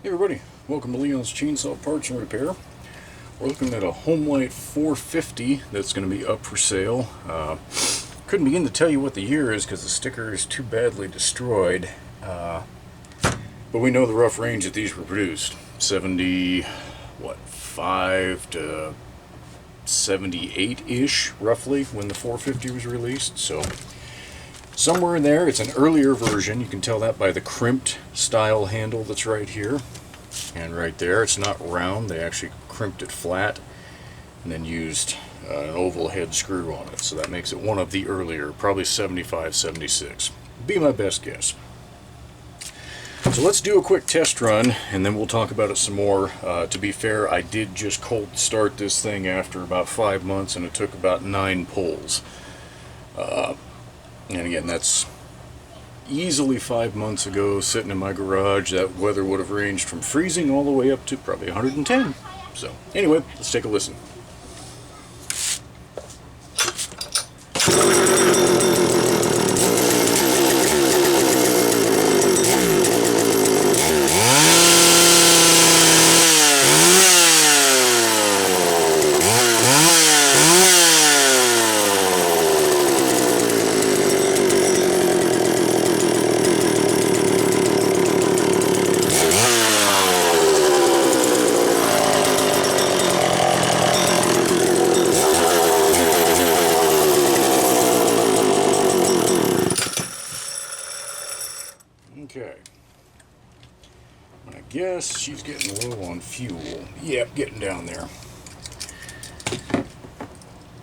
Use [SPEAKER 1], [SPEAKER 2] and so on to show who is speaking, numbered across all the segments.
[SPEAKER 1] Hey everybody, welcome to Leon's Chainsaw Parts and Repair. We're looking at a Homelite 450 that's going to be up for sale. Couldn't begin to tell you what the year is because the sticker is too badly destroyed. But we know the rough range that these were produced. 5 to 78-ish, roughly, when the 450 was released. So somewhere in there. It's an earlier version. You can tell that by the crimped style handle that's right here and right there. It's not round. They actually crimped it flat and then used an oval head screw on it. So that makes it one of the earlier, probably 75, 76. Be my best guess. So let's do a quick test run and then we'll talk about it some more. To be fair, I did just cold start this thing after about 5 months and it took about 9 pulls. And again, that's easily 5 months ago, sitting in my garage. That weather would have ranged from freezing all the way up to probably 110. So anyway, let's take a listen. Okay. I guess she's getting low on fuel. Yep, getting down there.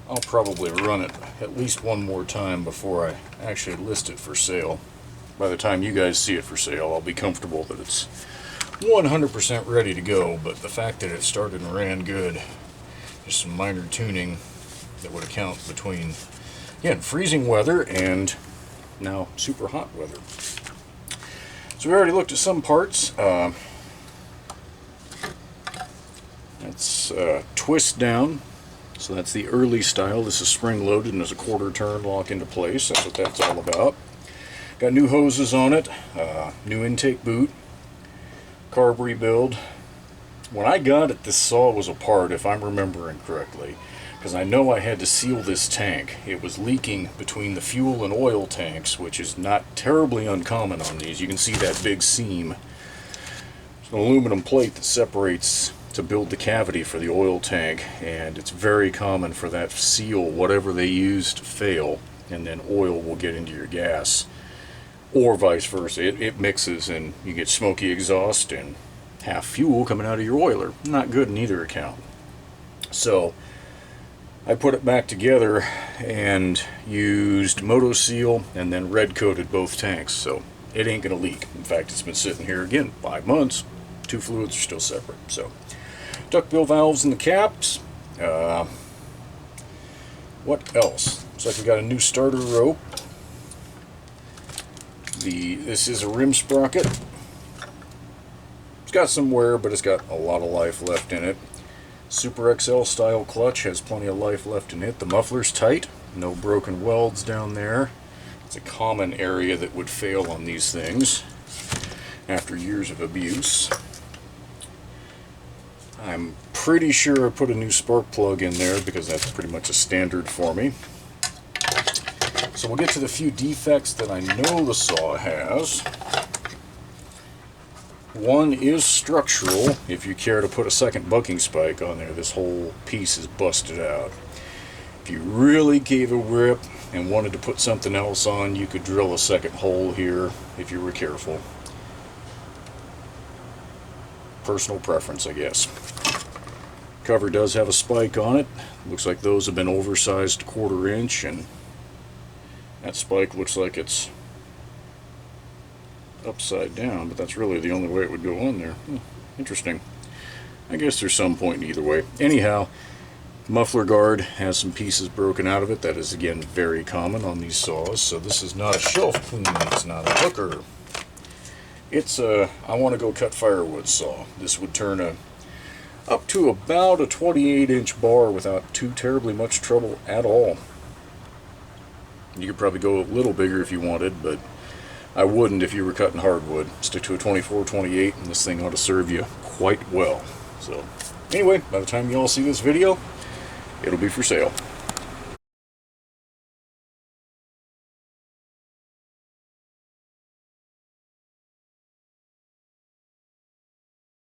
[SPEAKER 1] I'll probably run it at least one more time before I actually list it for sale. By the time you guys see it for sale, I'll be comfortable that it's 100% ready to go, but the fact that it started and ran good, just some minor tuning that would account between, again, freezing weather and now super hot weather. So we already looked at some parts. That's twist down. So that's the early style. This is spring loaded and there's a quarter turn lock into place. That's what that's all about. Got new hoses on it, new intake boot, carb rebuild. When I got it, this saw was apart, if I'm remembering correctly, because I know I had to seal this tank. It was leaking between the fuel and oil tanks, which is not terribly uncommon on these. You can see that big seam. It's an aluminum plate that separates to build the cavity for the oil tank, and it's very common for that seal, whatever they use, to fail, and then oil will get into your gas, or vice versa. It mixes and you get smoky exhaust and half fuel coming out of your oiler. Not good in either account. So I put it back together and used Moto Seal and then red coated both tanks, so it ain't gonna leak. In fact, it's been sitting here again 5 months. 2 fluids are still separate. So duckbill valves in the caps. What else? Looks like we got a new starter rope. This is a rim sprocket. It's got some wear, but it's got a lot of life left in it. Super XL style clutch has plenty of life left in it. The muffler's tight, no broken welds down there. It's a common area that would fail on these things after years of abuse. I'm pretty sure I put a new spark plug in there because that's pretty much a standard for me. So we'll get to the few defects that I know the saw has. One is structural. If you care to put a second bucking spike on there, this whole piece is busted out. If you really gave a rip and wanted to put something else on, you could drill a second hole here if you were careful. Personal preference, I guess. Cover does have a spike on it. Looks like those have been oversized 1/4 inch, and that spike looks like it's upside down, but that's really the only way it would go on there. Interesting. I guess there's some point either way. Anyhow, muffler guard has some pieces broken out of it. That is, again, very common on these saws. So this is not a shelf clean. It's not a hooker. It's a I want to go cut firewood saw. This would turn up to about a 28-inch bar without too terribly much trouble at all. You could probably go a little bigger if you wanted, but I wouldn't if you were cutting hardwood. Stick to a 24-28, and this thing ought to serve you quite well. So, anyway, by the time you all see this video, it'll be for sale.